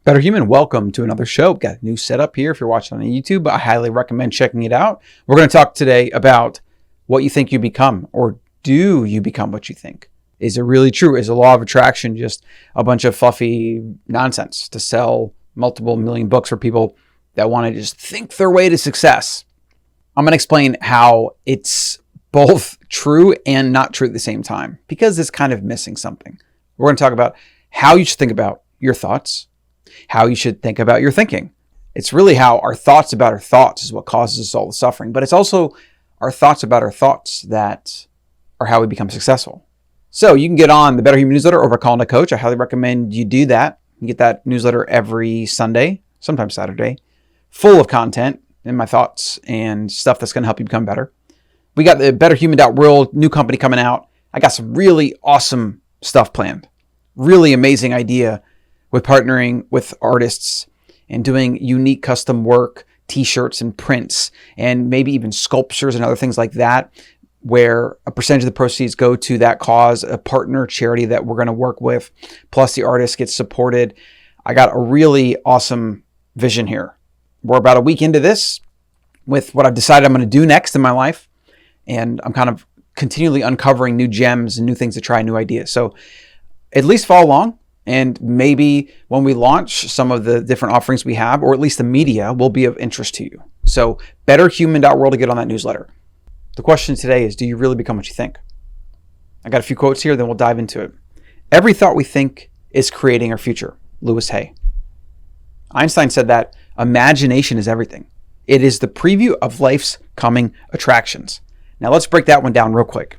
Better Human, welcome to another show. Got a new setup here if you're watching on YouTube. I highly recommend checking it out. We're going to talk today about what you think you become, or do you become what you think? Is it really true? Is the law of attraction just a bunch of fluffy nonsense to sell multiple million books for people that want to just think their way to success? I'm going to explain how it's both true and not true at the same time, because it's kind of missing something. We're going to talk about how you should think about your thoughts, how you should think about your thinking. It's really how our thoughts about our thoughts is what causes us all the suffering, but it's also our thoughts about our thoughts that are how we become successful. So you can get on the Better Human newsletter over at Colin Coach. I highly recommend you do that. You get that newsletter every Sunday, sometimes Saturday, full of content and my thoughts and stuff that's going to help you become better. We got the betterhuman.world new company coming out. I got some really awesome stuff planned. Really amazing idea with partnering with artists and doing unique custom work, t-shirts and prints, and maybe even sculptures and other things like that, where a percentage of the proceeds go to that cause, a partner charity that we're going to work with, plus the artist gets supported. I got a really awesome vision here. We're about a week into this with what I've decided I'm going to do next in my life, and I'm kind of continually uncovering new gems and new things to try, new ideas. So at least follow along. And maybe when we launch some of the different offerings we have, or at least the media, will be of interest to you. So betterhuman.world to get on that newsletter. The question today is, do you really become what you think? I got a few quotes here, then we'll dive into it. Every thought we think is creating our future. Louis Hay. Einstein said that imagination is everything. It is the preview of life's coming attractions. Now let's break that one down real quick.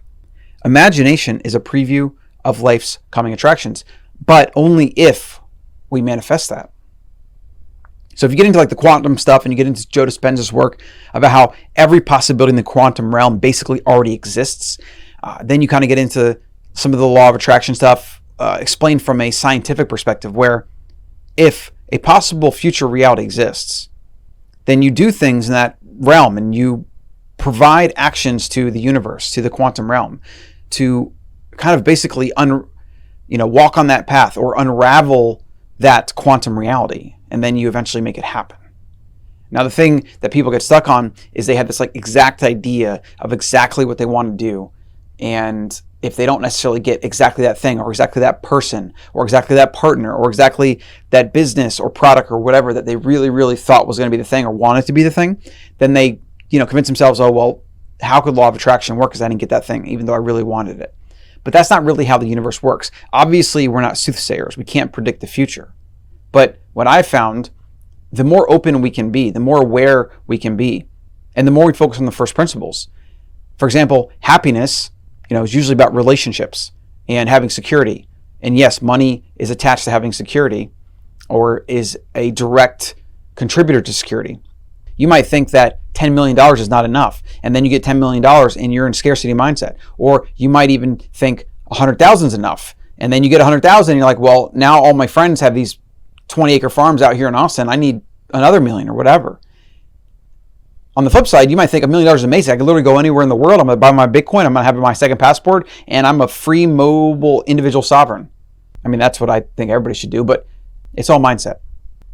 Imagination is a preview of life's coming attractions, but only if we manifest that. So if you get into like the quantum stuff and you get into Joe Dispenza's work about how every possibility in the quantum realm basically already exists, then you kind of get into some of the law of attraction stuff explained from a scientific perspective, where if a possible future reality exists, then you do things in that realm and you provide actions to the universe, to the quantum realm, to kind of basically walk on that path or unravel that quantum reality, and then you eventually make it happen. Now, the thing that people get stuck on is they have this like exact idea of exactly what they want to do, and if they don't necessarily get exactly that thing or exactly that person or exactly that partner or exactly that business or product or whatever that they really, really thought was going to be the thing or wanted to be the thing, then they, convince themselves, oh, well, how could law of attraction work because I didn't get that thing even though I really wanted it? But that's not really how the universe works. Obviously, we're not soothsayers. We can't predict the future. But what I've found, the more open we can be, the more aware we can be, and the more we focus on the first principles. For example, happiness, is usually about relationships and having security. And yes, money is attached to having security, or is a direct contributor to security. You might think that $10 million is not enough, and then you get $10 million and you're in scarcity mindset. Or you might even think 100,000 is enough, and then you get 100,000 and you're like, well, now all my friends have these 20-acre farms out here in Austin. I need another million or whatever. On the flip side, you might think $1 million is amazing. I can literally go anywhere in the world. I'm going to buy my Bitcoin. I'm going to have my second passport, and I'm a free, mobile, individual sovereign. I mean, that's what I think everybody should do, but it's all mindset.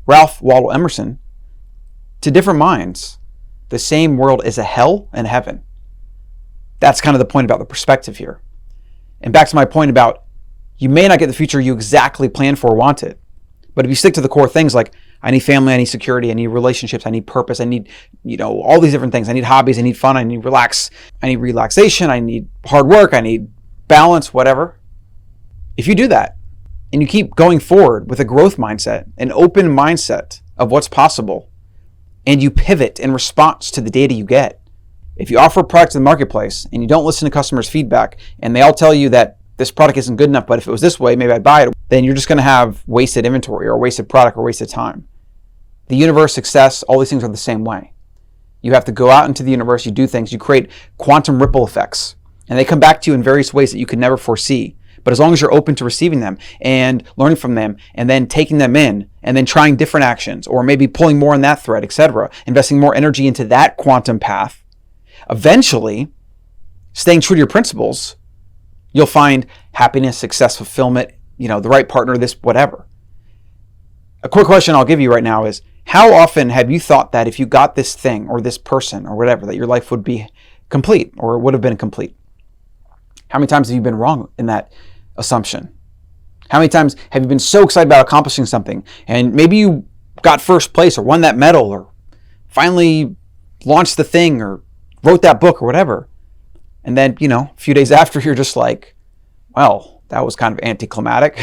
Ralph Waldo Emerson, to different minds, the same world is a hell and heaven. That's kind of the point about the perspective here. And back to my point about you may not get the future you exactly planned for or wanted, but if you stick to the core things like I need family, I need security, I need relationships, I need purpose, I need, all these different things. I need hobbies, I need fun, I need relaxation, I need hard work, I need balance, whatever. If you do that and you keep going forward with a growth mindset, an open mindset of what's possible, and you pivot in response to the data you get. If you offer a product to the marketplace and you don't listen to customers' feedback and they all tell you that this product isn't good enough, but if it was this way, maybe I'd buy it, then you're just going to have wasted inventory or wasted product or wasted time. The universe, success, all these things are the same way. You have to go out into the universe, you do things, you create quantum ripple effects, and they come back to you in various ways that you could never foresee. But as long as you're open to receiving them and learning from them and then taking them in and then trying different actions or maybe pulling more on that thread, etc., investing more energy into that quantum path, eventually, staying true to your principles, you'll find happiness, success, fulfillment, the right partner, this, whatever. A quick question I'll give you right now is, how often have you thought that if you got this thing or this person or whatever, that your life would be complete or would have been complete? How many times have you been wrong in that assumption? How many times have you been so excited about accomplishing something and maybe you got first place or won that medal or finally launched the thing or wrote that book or whatever, and then, a few days after, you're just like, well, that was kind of anticlimactic.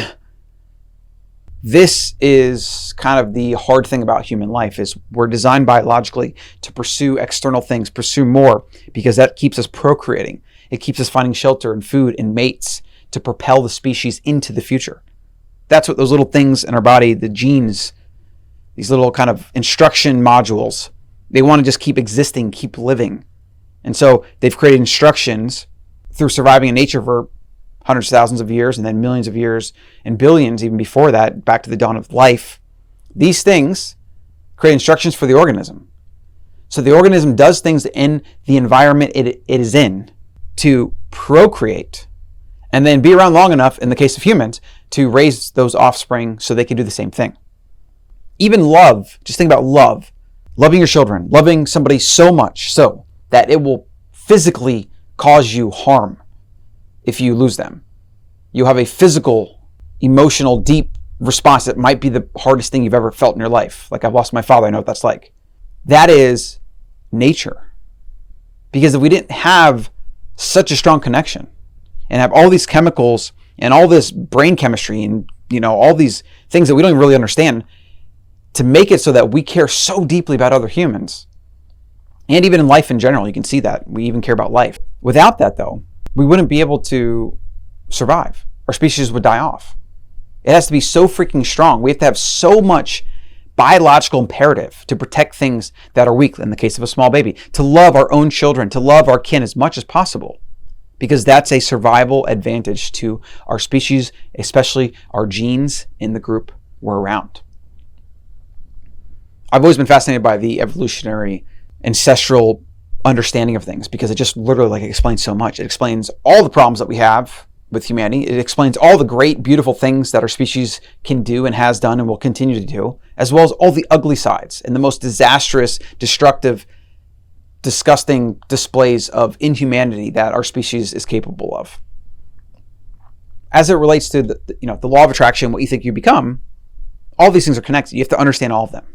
This is kind of the hard thing about human life, is we're designed biologically to pursue external things, pursue more, because that keeps us procreating. It keeps us finding shelter and food and mates to propel the species into the future. That's what those little things in our body, the genes, these little kind of instruction modules, they want to just keep existing, keep living. And so they've created instructions through surviving in nature for hundreds of thousands of years, and then millions of years and billions even before that, back to the dawn of life. These things create instructions for the organism. So the organism does things in the environment it is in to procreate, and then be around long enough, in the case of humans, to raise those offspring so they can do the same thing. Even love, just think about love. Loving your children, loving somebody so much so that it will physically cause you harm if you lose them. You have a physical, emotional, deep response that might be the hardest thing you've ever felt in your life. Like, I've lost my father, I know what that's like. That is nature. Because if we didn't have such a strong connection and have all these chemicals and all this brain chemistry and, all these things that we don't even really understand to make it so that we care so deeply about other humans, and even in life in general, you can see that. We even care about life. Without that, though, we wouldn't be able to survive. Our species would die off. It has to be so freaking strong. We have to have so much biological imperative to protect things that are weak, in the case of a small baby, to love our own children, to love our kin as much as possible, because that's a survival advantage to our species, especially our genes in the group we're around. I've always been fascinated by the evolutionary ancestral understanding of things, because it just literally explains so much. It explains all the problems that we have with humanity. It explains all the great, beautiful things that our species can do and has done and will continue to do, as well as all the ugly sides and the most disastrous, destructive, disgusting displays of inhumanity that our species is capable of. As it relates to the law of attraction, what you think you become, all these things are connected. You have to understand all of them.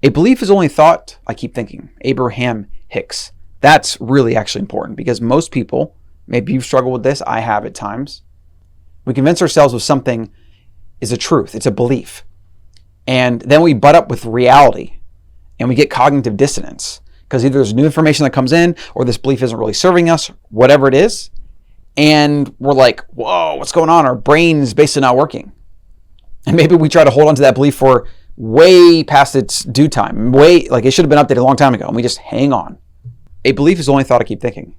A belief is only a thought I keep thinking. Abraham Hicks. That's really actually important, because most people, maybe you've struggled with this, I have at times, we convince ourselves with something is a truth, it's a belief. And then we butt up with reality and we get cognitive dissonance, because either there's new information that comes in or this belief isn't really serving us, whatever it is. And we're like, whoa, what's going on? Our brain is basically not working. And maybe we try to hold on to that belief for way past its due time, it should have been updated a long time ago, and we just hang on. A belief is the only thought I keep thinking.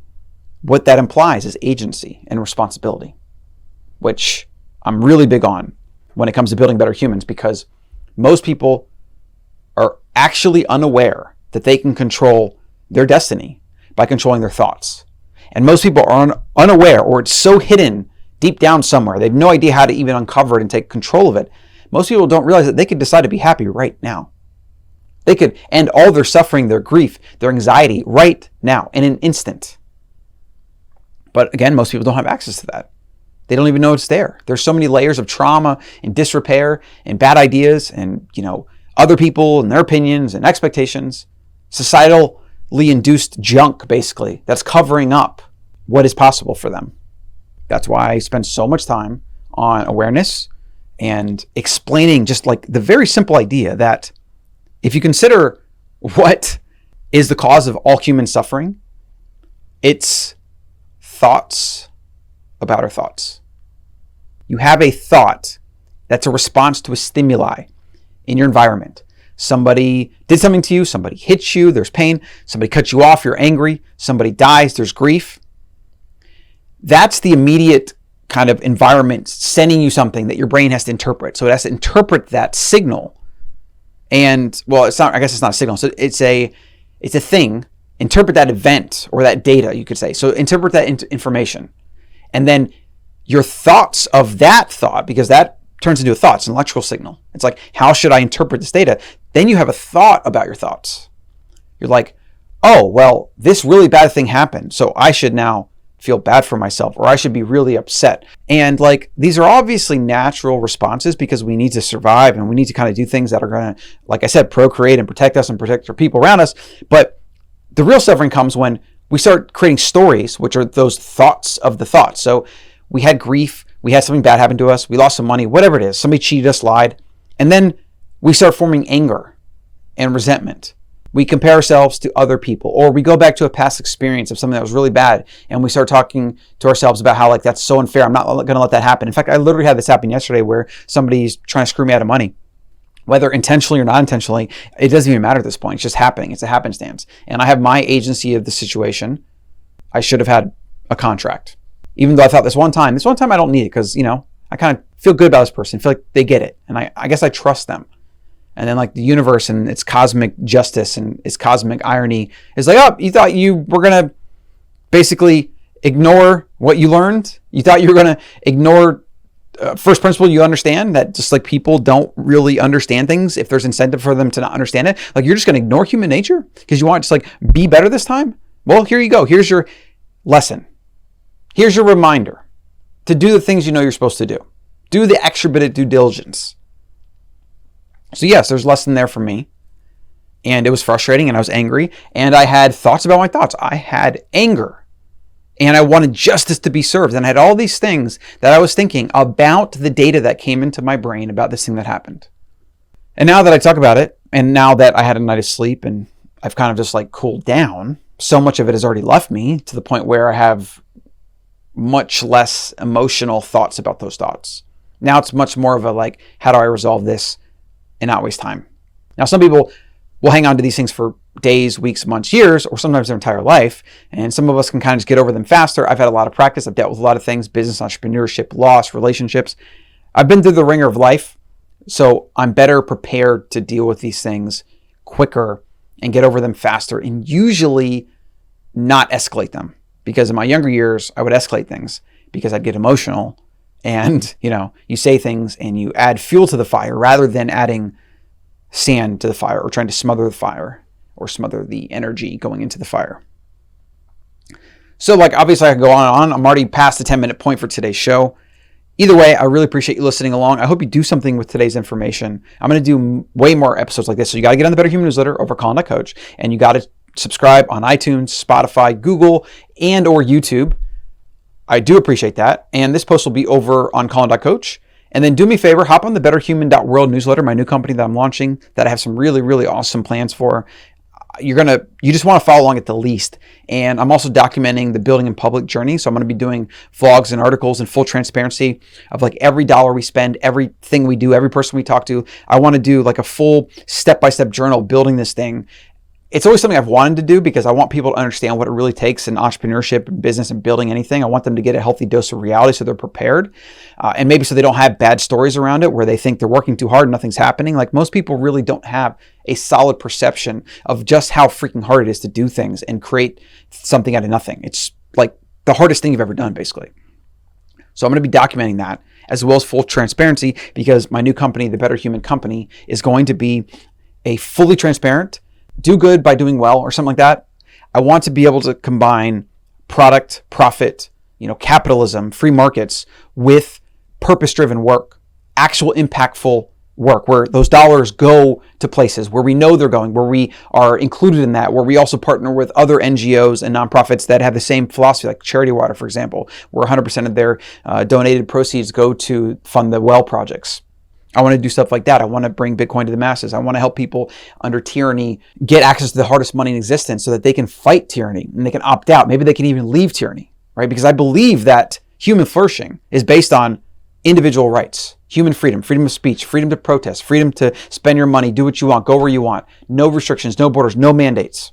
What that implies is agency and responsibility, which I'm really big on when it comes to building better humans, because most people are actually unaware that they can control their destiny by controlling their thoughts. And most people are unaware, or it's so hidden deep down somewhere, they have no idea how to even uncover it and take control of it. Most people don't realize that they could decide to be happy right now. They could end all their suffering, their grief, their anxiety right now, in an instant. But again, most people don't have access to that. They don't even know it's there. There's so many layers of trauma and disrepair and bad ideas and, other people and their opinions and expectations. Societally induced junk, basically, that's covering up what is possible for them. That's why I spend so much time on awareness and explaining just the very simple idea that if you consider what is the cause of all human suffering, it's thoughts about our thoughts. You have a thought that's a response to a stimuli in your environment. Somebody did something to you, somebody hit you, there's pain, somebody cut you off, you're angry, somebody dies, there's grief. That's the immediate kind of environment sending you something that your brain has to interpret. So it has to interpret that signal. And, well, it's not, I guess it's not a signal. So it's a thing. Interpret that event or that data, you could say. So interpret that information. And then your thoughts of that thought, because that turns into a thought. It's an electrical signal. It's like, how should I interpret this data? Then you have a thought about your thoughts. You're like, oh, well, this really bad thing happened, so I should now feel bad for myself, or I should be really upset. And like, these are obviously natural responses because we need to survive and we need to kind of do things that are going to, like I said, procreate and protect us and protect our people around us. But the real suffering comes when we start creating stories, which are those thoughts of the thoughts. So we had grief, we had something bad happen to us, we lost some money, whatever it is, somebody cheated us, lied, and then we start forming anger and resentment. We compare ourselves to other people, or we go back to a past experience of something that was really bad, and we start talking to ourselves about how, like, that's so unfair, I'm not going to let that happen. In fact, I literally had this happen yesterday where somebody's trying to screw me out of money. Whether intentionally or not intentionally, it doesn't even matter at this point. It's just happening. It's a happenstance. And I have my agency of the situation. I should have had a contract. Even though I thought this one time I don't need it because, I kind of feel good about this person, feel like they get it. And I guess I trust them. And then like the universe and its cosmic justice and its cosmic irony is like, oh, you thought you were going to basically ignore what you learned? You thought you were going to ignore first principle you understand, that just like people don't really understand things if there's incentive for them to not understand it. Like you're just going to ignore human nature because you want to just like be better this time? Well, here you go. Here's your lesson. Here's your reminder to do the things you know you're supposed to do. Do the extra bit of due diligence. So yes, there's a lesson there for me. And it was frustrating and I was angry and I had thoughts about my thoughts. I had anger and I wanted justice to be served. And I had all these things that I was thinking about the data that came into my brain about this thing that happened. And now that I talk about it, and now that I had a night of sleep and I've kind of just like cooled down, so much of it has already left me to the point where I have much less emotional thoughts about those thoughts. Now it's much more of a like, how do I resolve this and not waste time? Now, some people will hang on to these things for days, weeks, months, years, or sometimes their entire life. And some of us can kind of just get over them faster. I've had a lot of practice. I've dealt with a lot of things, business, entrepreneurship, loss, relationships. I've been through the ringer of life. So I'm better prepared to deal with these things quicker and get over them faster and usually not escalate them. Because in my younger years, I would escalate things because I'd get emotional and, you say things and you add fuel to the fire rather than adding sand to the fire or trying to smother the fire or smother the energy going into the fire. So like, obviously I could go on and on. I'm already past the 10-minute point for today's show. Either way, I really appreciate you listening along. I hope you do something with today's information. I'm going to do way more episodes like this. So you got to get on the Better Human newsletter over colin.coach, and you got to subscribe on iTunes, Spotify, Google, and or YouTube. I do appreciate that. And this post will be over on colin.coach. And then do me a favor, hop on the betterhuman.world newsletter, my new company that I'm launching that I have some really, really awesome plans for. You just want to follow along at the least. And I'm also documenting the building in public journey. So I'm going to be doing vlogs and articles in full transparency of like every dollar we spend, everything we do, every person we talk to. I want to do like a full step-by-step journal building this thing. It's always something I've wanted to do because I want people to understand what it really takes in entrepreneurship and business and building anything. I want them to get a healthy dose of reality so they're prepared. And maybe so they don't have bad stories around it where they think they're working too hard and nothing's happening. Like most people really don't have a solid perception of just how freaking hard it is to do things and create something out of nothing. It's like the hardest thing you've ever done, basically. So I'm going to be documenting that as well as full transparency because my new company, the Better Human Company, is going to be a fully transparent, do good by doing well or something like that. I want to be able to combine product, profit, capitalism, free markets with purpose-driven work, actual impactful work where those dollars go to places where we know they're going, where we are included in that, where we also partner with other NGOs and nonprofits that have the same philosophy, like Charity Water, for example, where 100% of their donated proceeds go to fund the well projects. I want to do stuff like that. I want to bring Bitcoin to the masses. I want to help people under tyranny get access to the hardest money in existence so that they can fight tyranny and they can opt out. Maybe they can even leave tyranny, right? Because I believe that human flourishing is based on individual rights, human freedom, freedom of speech, freedom to protest, freedom to spend your money, do what you want, go where you want, no restrictions, no borders, no mandates.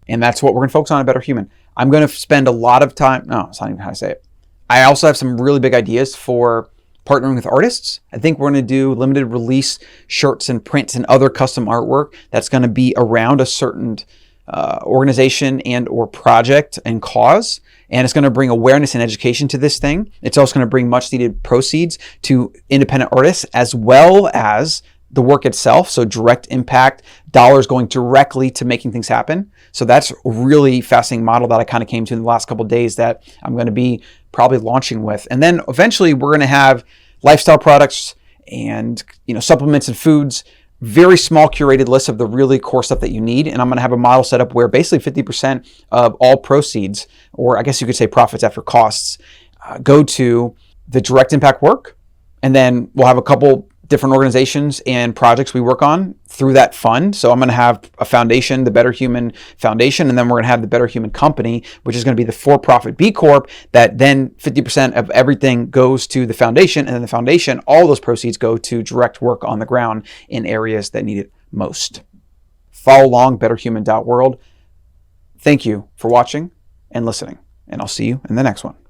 And that's what we're going to focus on at Better Human. I'm going to spend a lot of time. No, it's not even how I say it. I also have some really big ideas for partnering with artists. I think we're going to do limited release shirts and prints and other custom artwork that's going to be around a certain organization and or project and cause. And it's going to bring awareness and education to this thing. It's also going to bring much needed proceeds to independent artists as well as the work itself. So direct impact, dollars going directly to making things happen. So that's a really fascinating model that I kind of came to in the last couple of days that I'm going to be probably launching with. And then eventually we're going to have lifestyle products and supplements and foods, very small curated list of the really core stuff that you need. And I'm going to have a model set up where basically 50% of all proceeds, or I guess you could say profits after costs, go to the direct impact work. And then we'll have a couple different organizations and projects we work on through that fund. So I'm going to have a foundation, the Better Human Foundation, and then we're going to have the Better Human Company, which is going to be the for-profit B Corp that then 50% of everything goes to the foundation. And then the foundation, all those proceeds go to direct work on the ground in areas that need it most. Follow along, betterhuman.world. Thank you for watching and listening, and I'll see you in the next one.